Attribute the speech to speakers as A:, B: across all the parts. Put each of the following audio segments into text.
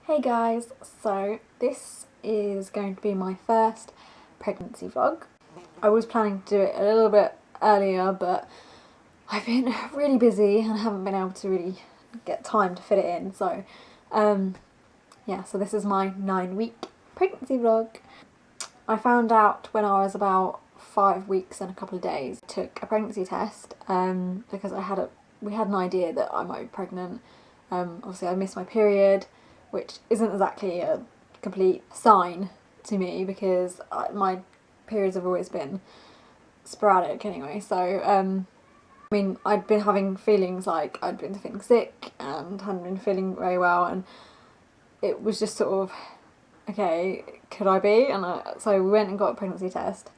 A: Hey guys, so this is going to be my first pregnancy vlog. I was planning to do it a little bit earlier, but I've been really busy and haven't been able to really get time to fit it in, so yeah, so this is my 9-week pregnancy vlog. I found out when I was about 5 weeks and a couple of days. I took a pregnancy test because we had an idea that I might be pregnant. Obviously I missed my period, which isn't exactly a complete sign to me because my periods have always been sporadic anyway. So I mean, I'd been having feelings like I'd been feeling sick and hadn't been feeling very well, and it was just sort of, okay, could I be? And so we went and got a pregnancy test.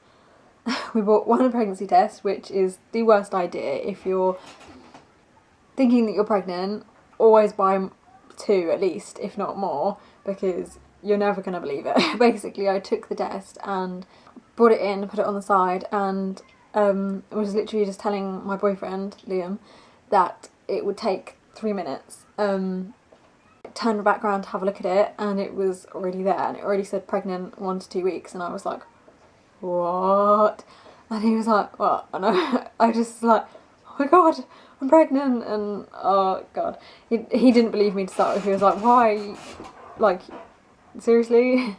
A: We bought one pregnancy test, which is the worst idea if you're thinking that you're pregnant. Always buy 2 at least, if not more, because you're never going to believe it. Basically, I took the test and brought it in, put it on the side, and was literally just telling my boyfriend, Liam, that it would take 3 minutes. Turned back around to have a look at it, and it was already there, and it already said pregnant 1 to 2 weeks, and I was like, what? And he was like, what? And I just was like, oh my god, I'm pregnant, and oh god, he didn't believe me to start with. He was like, why, like, seriously,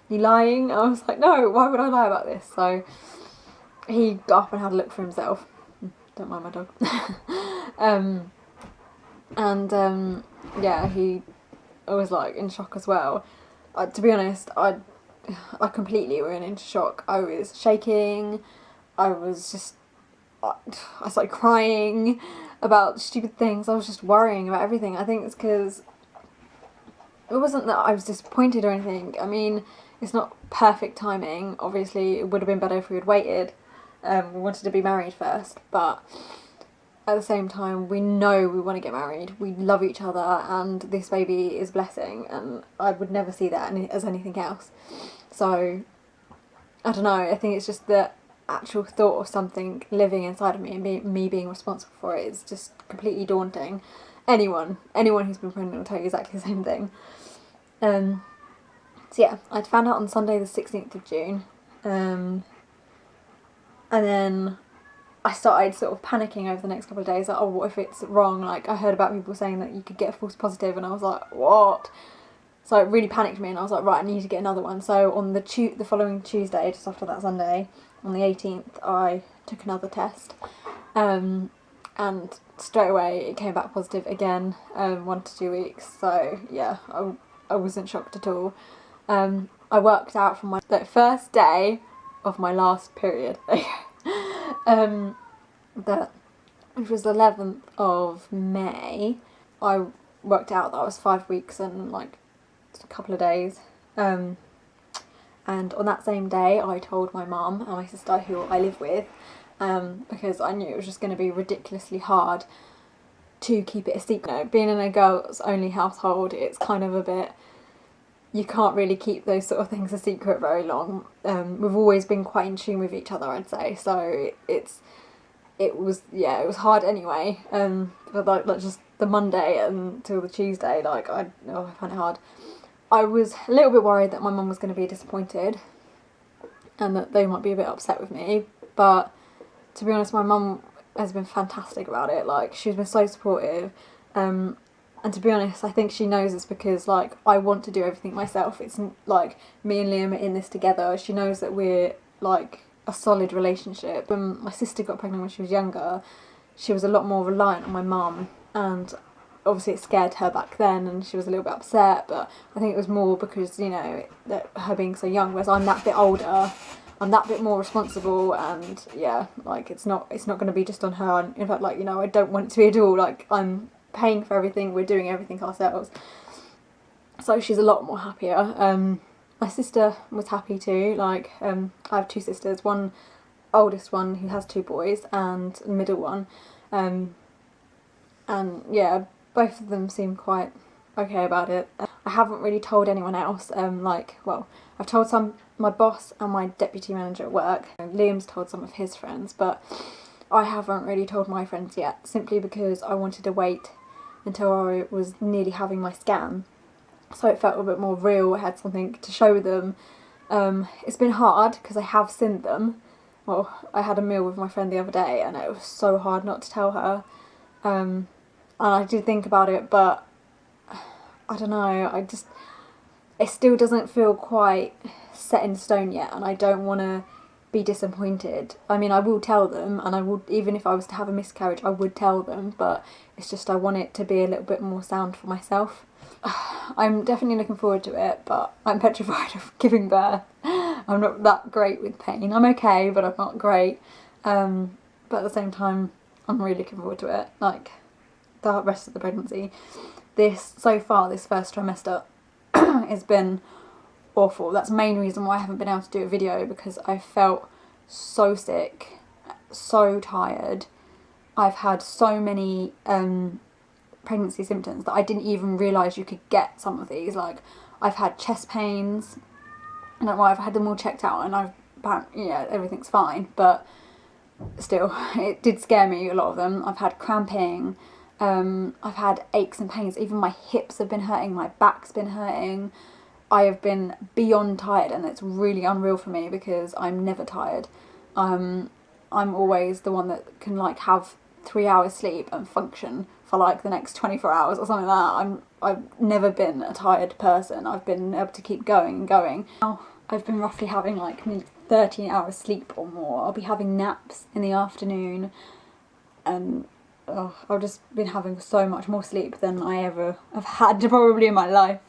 A: you lying? I was like, no, why would I lie about this? So he got up and had a look for himself. Don't mind my dog. Yeah, he was like in shock as well. To be honest, I completely went into shock. I was shaking. I started crying about stupid things. I was just worrying about everything. I think it's because it wasn't that I was disappointed or anything. I mean, it's not perfect timing. Obviously, it would have been better if we had waited. We wanted to be married first, but at the same time, we know we want to get married. We love each other, and this baby is a blessing, and I would never see that as anything else. So, I don't know, I think it's just the actual thought of something living inside of me and me being responsible for it is just completely daunting. Anyone who's been pregnant will tell you exactly the same thing. So yeah, I found out on Sunday the 16th of June, and then I started sort of panicking over the next couple of days, like, oh, what if it's wrong? Like, I heard about people saying that you could get a false positive, and I was like, what? So it really panicked me, and I was like, right, I need to get another one. So on the following Tuesday, just after that Sunday, on the 18th, I took another test, and straight away it came back positive again, 1 to 2 weeks. So yeah, I wasn't shocked at all. I worked out from my first day of my last period. Which was the 11th of May, I worked out that I was 5 weeks and like a couple of days. And on that same day, I told my mum and my sister, who I live with, because I knew it was just going to be ridiculously hard to keep it a secret. You know, being in a girls' only household, it's kind of a bit, you can't really keep those sort of things a secret very long. We've always been quite in tune with each other, I'd say, so it was hard anyway. But like just the Monday until the Tuesday, like I found it hard. I was a little bit worried that my mum was going to be disappointed and that they might be a bit upset with me, but to be honest, my mum has been fantastic about it. Like, she's been so supportive, and to be honest, I think she knows it's because, like, I want to do everything myself. It's like me and Liam are in this together. She knows that we're like a solid relationship. When my sister got pregnant when she was younger, she was a lot more reliant on my mum, and obviously it scared her back then, and she was a little bit upset, but I think it was more because, you know, that her being so young, whereas I'm that bit older, I'm that bit more responsible, and yeah, like, it's not going to be just on her. And in fact, like, you know, I don't want it to be at all. Like, I'm paying for everything, we're doing everything ourselves, so she's a lot more happier. My sister was happy too. Like, I have 2 sisters, one oldest one who has 2 boys and a middle one, and yeah, both of them seem quite okay about it. I haven't really told anyone else. Well, I've told my boss and my deputy manager at work. Liam's told some of his friends, but I haven't really told my friends yet, simply because I wanted to wait until I was nearly having my scan so it felt a bit more real. I had something to show them. It's been hard because I have seen them. Well, I had a meal with my friend the other day and it was so hard not to tell her. And I did think about it, but I don't know, it still doesn't feel quite set in stone yet, and I don't want to be disappointed. I mean, I will tell them, and I would, even if I was to have a miscarriage, I would tell them, but it's just I want it to be a little bit more sound for myself. I'm definitely looking forward to it, but I'm petrified of giving birth. I'm not that great with pain. I'm okay, but I'm not great. But at the same time, I'm really looking forward to it, like the rest of the pregnancy. So far, this first trimester has been awful. That's the main reason why I haven't been able to do a video, because I felt so sick, so tired. I've had so many pregnancy symptoms that I didn't even realise you could get some of these. Like, I've had chest pains, and I've had them all checked out, and everything's fine, but still, it did scare me, a lot of them. I've had cramping, I've had aches and pains, even my hips have been hurting, my back's been hurting. I have been beyond tired, and it's really unreal for me because I'm never tired. I'm always the one that can like have 3 hours sleep and function for like the next 24 hours or something like that. I've never been a tired person. I've been able to keep going and going. Now I've been roughly having like 13 hours sleep or more. I'll be having naps in the afternoon, and I've just been having so much more sleep than I ever have had probably in my life.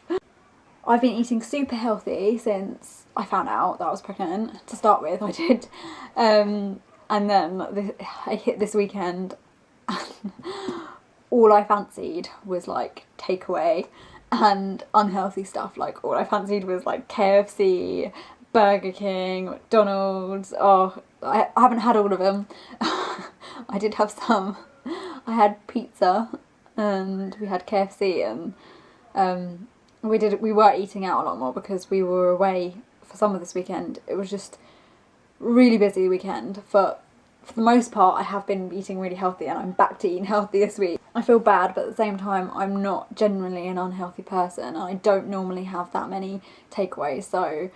A: I've been eating super healthy since I found out that I was pregnant. To start with, I did. And then I hit this weekend and all I fancied was like takeaway and unhealthy stuff. Like, all I fancied was like KFC, Burger King, McDonald's. Oh, I haven't had all of them. I did have some. I had pizza and we had KFC, and we were eating out a lot more because we were away for summer this weekend. It was just really busy weekend, but for the most part I have been eating really healthy, and I'm back to eating healthy this week. I feel bad, but at the same time I'm not generally an unhealthy person, and I don't normally have that many takeaways, so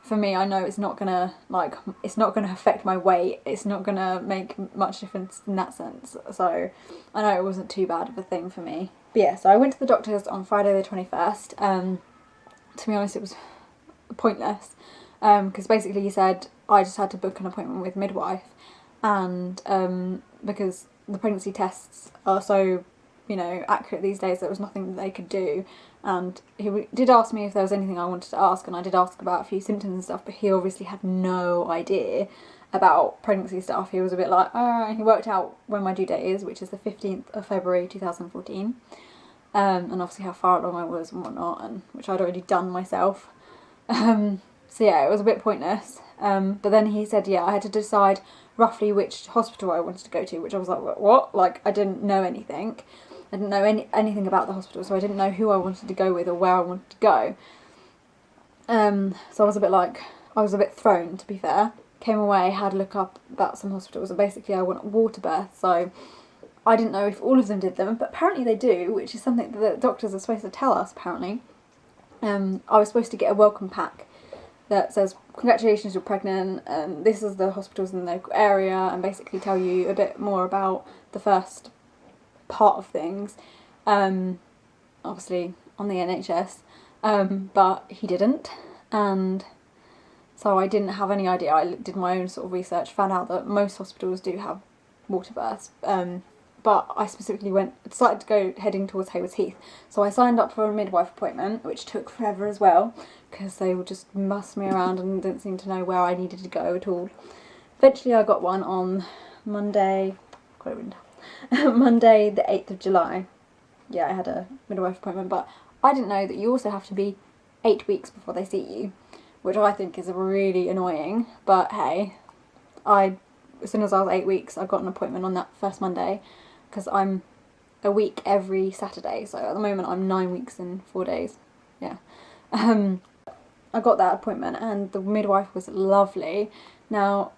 A: for me, I know it's not gonna affect my weight. It's not gonna make much difference in that sense. So I know it wasn't too bad of a thing for me. But yeah, so I went to the doctor's on Friday the 21st. To be honest, it was pointless, because basically he said I just had to book an appointment with midwife, and because the pregnancy tests are so, accurate these days, there was nothing that they could do. And he did ask me if there was anything I wanted to ask, and I did ask about a few symptoms and stuff, but he obviously had no idea about pregnancy stuff. He was a bit like, he worked out when my due date is, which is the 15th of February 2014, and obviously how far along I was and whatnot, and which I'd already done myself. So yeah, it was a bit pointless. But then he said, I had to decide roughly which hospital I wanted to go to, which I was like, what? Like, I didn't know anything. I didn't know anything about the hospital, so I didn't know who I wanted to go with or where I wanted to go. So I was a bit thrown, to be fair. Came away, had a look up about some hospitals, and basically I want a water birth, so I didn't know if all of them did them, but apparently they do, which is something that the doctors are supposed to tell us, apparently. I was supposed to get a welcome pack that says, congratulations, you're pregnant, and this is the hospitals in the local area, and basically tell you a bit more about the first part of things, obviously on the NHS, but he didn't, and so I didn't have any idea. I did my own sort of research, found out that most hospitals do have water births, but I specifically decided to go heading towards Haywards Heath, so I signed up for a midwife appointment, which took forever as well, because they would just muss me around and didn't seem to know where I needed to go at all. Eventually I got one on Monday, Monday the 8th of July. Yeah, I had a midwife appointment, but I didn't know that you also have to be 8 weeks before they see you, which I think is really annoying, but hey, as soon as I was 8 weeks, I got an appointment on that first Monday, because I'm a week every Saturday, so at the moment I'm 9 weeks and 4 days, yeah. I got that appointment, and the midwife was lovely. Now,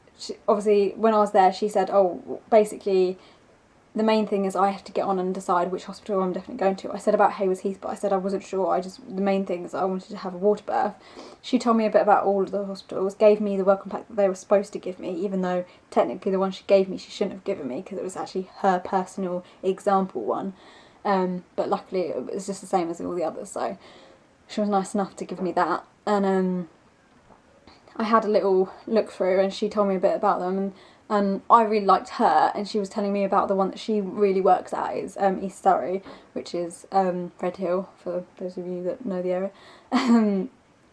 A: obviously, when I was there, she said, basically, the main thing is I have to get on and decide which hospital I'm definitely going to. I said about Hayward Heath, but I said I wasn't sure. The main thing is I wanted to have a water birth. She told me a bit about all of the hospitals, gave me the welcome pack that they were supposed to give me, even though technically the one she gave me she shouldn't have given me because it was actually her personal example one. But luckily it was just the same as all the others, so she was nice enough to give me that. And I had a little look through and she told me a bit about them, and I really liked her, and she was telling me about the one that she really works at is East Surrey, which is Red Hill, for those of you that know the area. And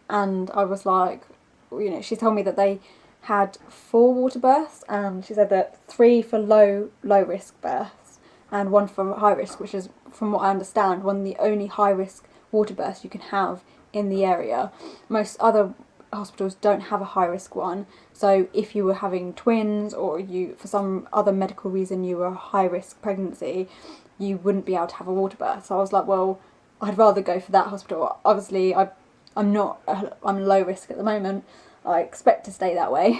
A: I was like, you know, she told me that they had 4 water births, and she said that 3 for low risk births and 1 for high risk, which is, from what I understand, one of the only high risk water births you can have in the area. Most other hospitals don't have a high risk one, so if you were having twins or you, for some other medical reason, you were a high risk pregnancy, you wouldn't be able to have a water birth. So I was like, well, I'd rather go for that hospital. Obviously I'm low risk at the moment. I expect to stay that way,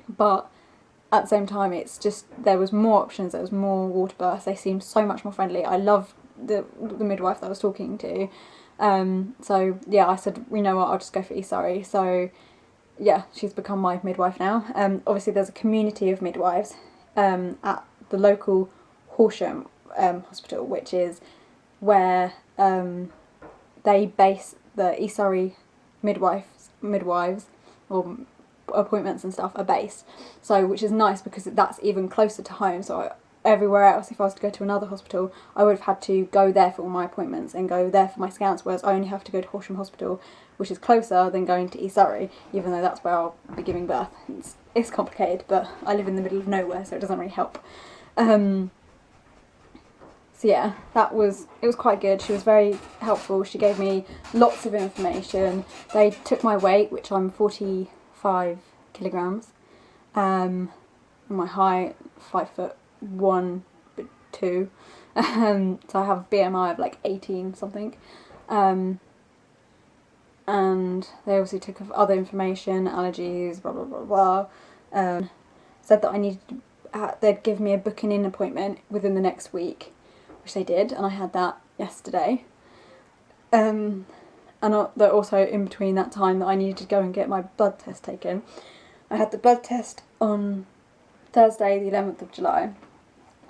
A: but at the same time it's just, there was more options, there was more water births, they seemed so much more friendly. I loved the midwife that I was talking to. So yeah, I said, you know what, I'll just go for East Surrey. So yeah, she's become my midwife now. Obviously there's a community of midwives at the local Horsham hospital, which is where they base the East Surrey midwives or appointments and stuff are based. So, which is nice because that's even closer to home. So everywhere else, if I was to go to another hospital, I would have had to go there for all my appointments and go there for my scans, whereas I only have to go to Horsham Hospital, which is closer than going to East Surrey, even though that's where I'll be giving birth. It's complicated, but I live in the middle of nowhere, so it doesn't really help. So yeah, it was quite good. She was very helpful. She gave me lots of information. They took my weight, which I'm 45 kilograms, and my height, 5'1", 2. So I have a BMI of like 18 something. And they obviously took other information, allergies, blah blah blah blah. Said that I needed they'd give me a booking in appointment within the next week, which they did, and I had that yesterday. And that also in between that time that I needed to go and get my blood test taken. I had the blood test on Thursday, the 11th of July,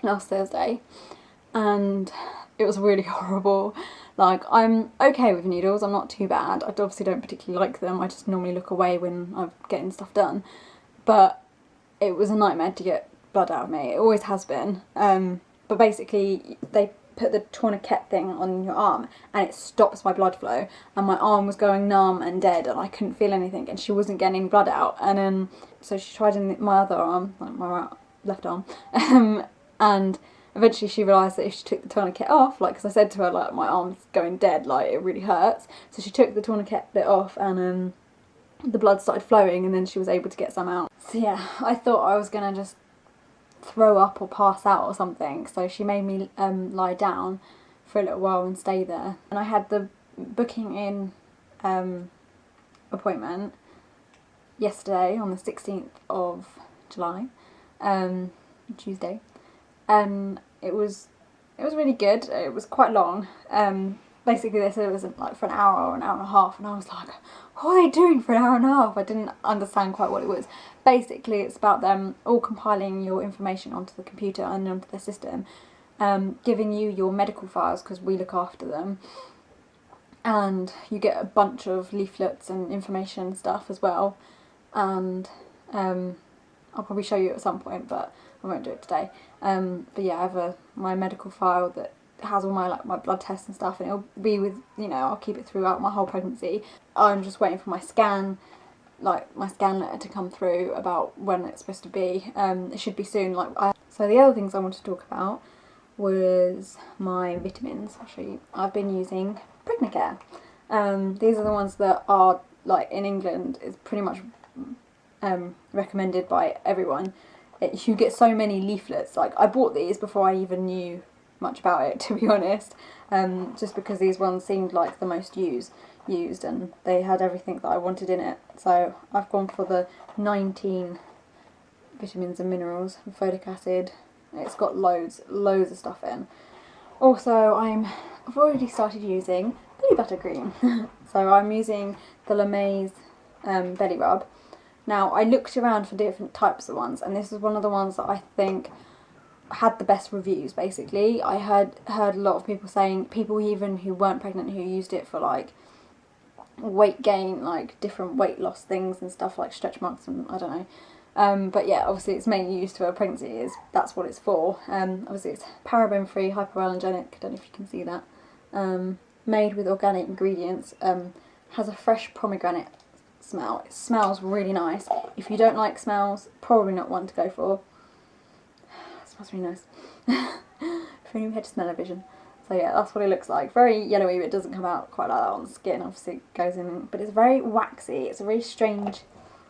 A: last Thursday, and it was really horrible. Like, I'm okay with needles, I'm not too bad. I obviously don't particularly like them, I just normally look away when I'm getting stuff done. But it was a nightmare to get blood out of me, it always has been. But basically, they put the tourniquet thing on your arm and it stops my blood flow, and my arm was going numb and dead and I couldn't feel anything, and she wasn't getting any blood out. And then so she tried in my other arm, like my left arm, and eventually she realised that if she took the tourniquet off, like, because I said to her, like, my arm's going dead, like, it really hurts. So she took the tourniquet bit off and the blood started flowing, and then she was able to get some out. So yeah, I thought I was going to just throw up or pass out or something, so she made me lie down for a little while and stay there. And I had the booking in appointment yesterday on the 16th of July, Tuesday, and it was really good. It was quite long. Basically they said it was like for an hour or an hour and a half, and I was like, what are they doing for an hour and a half? I didn't understand quite what it was. Basically it's about them all compiling your information onto the computer and onto the system, giving you your medical files, because we look after them, and you get a bunch of leaflets and information stuff as well. And I'll probably show you at some point, but I won't do it today. But yeah, I have my medical file that has all my my blood tests and stuff, and it'll be with, you know, I'll keep it throughout my whole pregnancy. I'm just waiting for my scan, like my scan letter to come through about when it's supposed to be. It should be soon. So the other things I wanted to talk about was my vitamins. I'll show you. I've been using Pregnacare. These are the ones that are, like, in England is pretty much recommended by everyone. You get so many leaflets. Like, I bought these before I even knew much about it, to be honest, just because these ones seemed like the most used, and they had everything that I wanted in it. So I've gone for the 19 vitamins and minerals, folic acid, It's got loads of stuff in. Also, I've already started using belly butter cream. So I'm using the lamaze belly rub. Now, I looked around for different types of ones, and this is one of the ones that I think had the best reviews, basically. I heard a lot of people saying, people even who weren't pregnant who used it for like weight gain, like different weight loss things and stuff, like stretch marks and I don't know. But yeah, obviously it's mainly used for pregnancy, that's what it's for. Obviously it's paraben free, hypoallergenic, I don't know if you can see that. Made with organic ingredients, has a fresh pomegranate smell. It smells really nice. If you don't like smells, probably not one to go for. It smells really nice. If only we had smell-o-vision. So yeah, that's what it looks like. Very yellowy, but it doesn't come out quite like that on the skin. Obviously it goes in, but it's very waxy. It's a very strange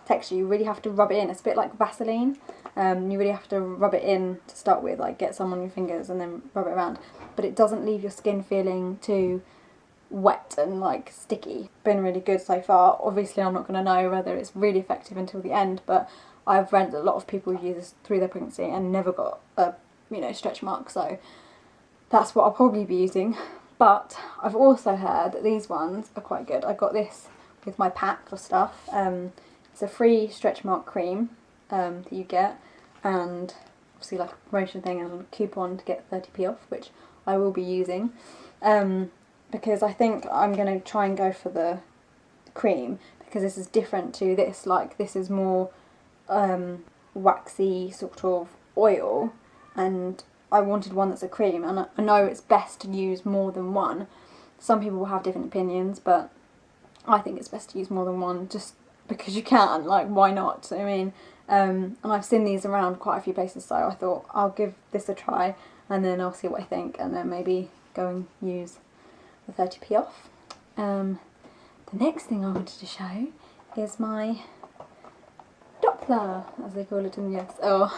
A: texture. You really have to rub it in. It's a bit like Vaseline. You really have to rub it in to start with, like get some on your fingers and then rub it around. But it doesn't leave your skin feeling too wet and like sticky. Been really good so far. Obviously I'm not going to know whether it's really effective until the end, but I've read a lot of people use this through their pregnancy and never got a, you know, stretch mark, so that's what I'll probably be using. But I've also heard that these ones are quite good. I got this with my pack for stuff. It's a free stretch mark cream that you get, and obviously like a promotion thing and a coupon to get 30p off, which I will be using. Because I think I'm going to try and go for the cream, because this is different to this. Like, this is more waxy sort of oil, and I wanted one that's a cream, and I know it's best to use more than one. Some people will have different opinions, but I think it's best to use more than one just because you can. Like, why not? So, I mean, and I've seen these around quite a few places, so I thought I'll give this a try and then I'll see what I think, and then maybe go and use the 30p off. The next thing I wanted to show is my Doppler, as they call it in the US, or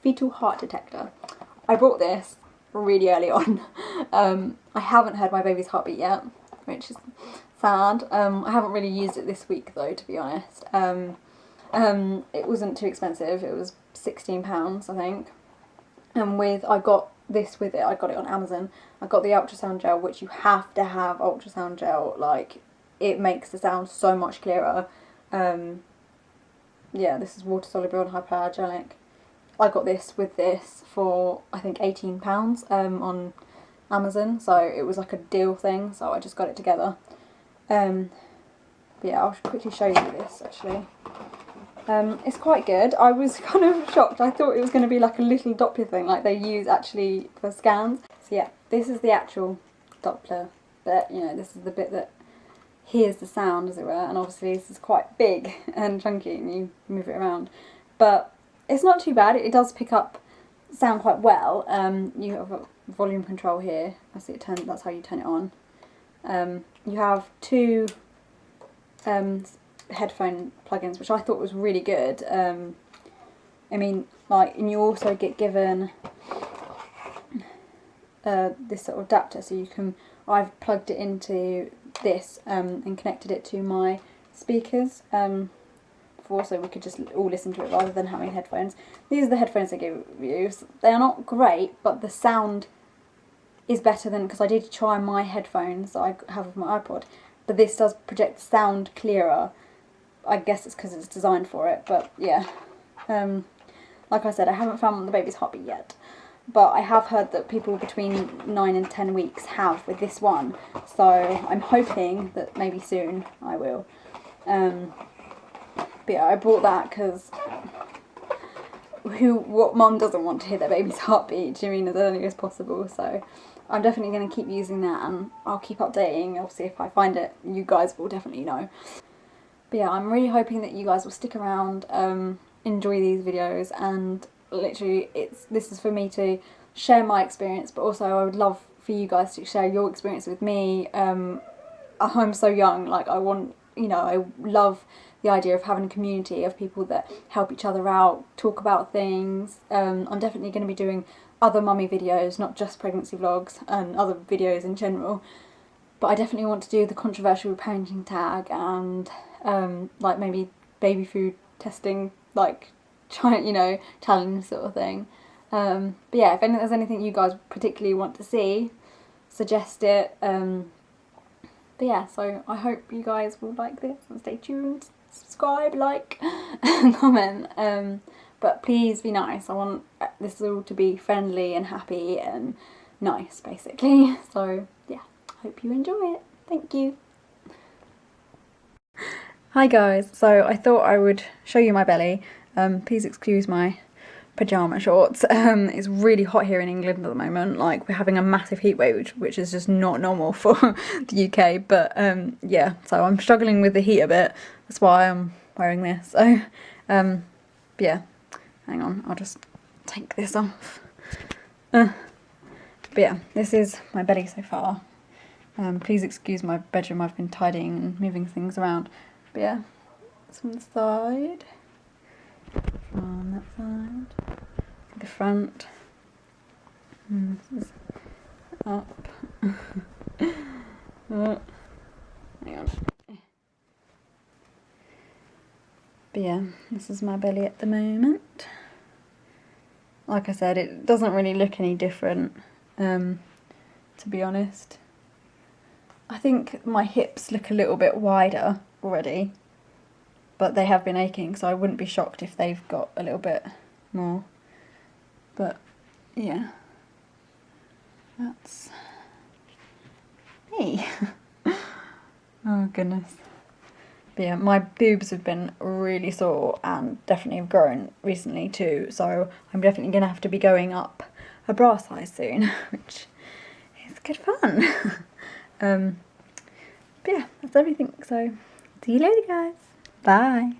A: fetal heart detector. I bought this really early on. I haven't heard my baby's heartbeat yet, which is sad. I haven't really used it this week though, to be honest. It wasn't too expensive. It was £16, I think. And I got this with it. I got it on Amazon. I got the ultrasound gel, which you have to have ultrasound gel. Like, it makes the sound so much clearer. Yeah, this is water soluble and hypoallergenic. I got this with this for I think £18 on Amazon, so it was like a deal thing, so I just got it together. But yeah, I'll quickly show you this actually. It's quite good. I was kind of shocked. I thought it was going to be like a little Doppler thing, like they use actually for scans. So yeah, this is the actual Doppler bit. You know, this is the bit that hears the sound, as it were, and obviously this is quite big and chunky and you move it around. But it's not too bad. It does pick up sound quite well. You have a volume control here. I see it turn. That's how you turn it on. You have two headphone plugins, which I thought was really good. I mean, like, and you also get given this sort of adapter, so you can. I've plugged it into this and connected it to my speakers. So we could just all listen to it rather than having headphones. These are the headphones they give you. They are not great, but the sound is better than, because I did try my headphones that I have with my iPod, but this does project sound clearer. I guess it's because it's designed for it, but yeah. Like I said, I haven't found the baby's heartbeat yet, but I have heard that people between 9 and 10 weeks have with this one, so I'm hoping that maybe soon I will. But yeah, I bought that because what mum doesn't want to hear their baby's heartbeat, do you mean, as early as possible? So I'm definitely going to keep using that, and I'll keep updating. Obviously, if I find it, you guys will definitely know. But yeah, I'm really hoping that you guys will stick around, enjoy these videos, and literally this is for me to share my experience, but also I would love for you guys to share your experience with me. I'm so young, like I want, you know, I love the idea of having a community of people that help each other out, talk about things. I'm definitely going to be doing other mummy videos, not just pregnancy vlogs, and other videos in general. But I definitely want to do the controversial parenting tag and like maybe baby food testing, like challenge sort of thing. But yeah, if there's anything you guys particularly want to see, suggest it. But yeah, so I hope you guys will like this and stay tuned, subscribe, like, and comment. But please be nice. I want this all to be friendly and happy and nice, basically. So yeah, hope you enjoy it. Thank you. Hi guys, so I thought I would show you my belly. Please excuse my pyjama shorts. It's really hot here in England at the moment. Like, we're having a massive heat wave, which is just not normal for the UK. But yeah, so I'm struggling with the heat a bit. That's why I'm wearing this. So yeah, hang on, I'll just take this off. But yeah, this is my belly so far. Please excuse my bedroom. I've been tidying and moving things around. But yeah, it's from the side, from that side, the front, and this is up. Oh, hang on. But yeah, this is my belly at the moment. Like I said, it doesn't really look any different, to be honest. I think my hips look a little bit wider already, but they have been aching, so I wouldn't be shocked if they've got a little bit more. But yeah, that's me. Oh goodness. But yeah, my boobs have been really sore and definitely have grown recently too, so I'm definitely going to have to be going up a bra size soon, which is good fun. But yeah, that's everything, so see you later guys. Bye.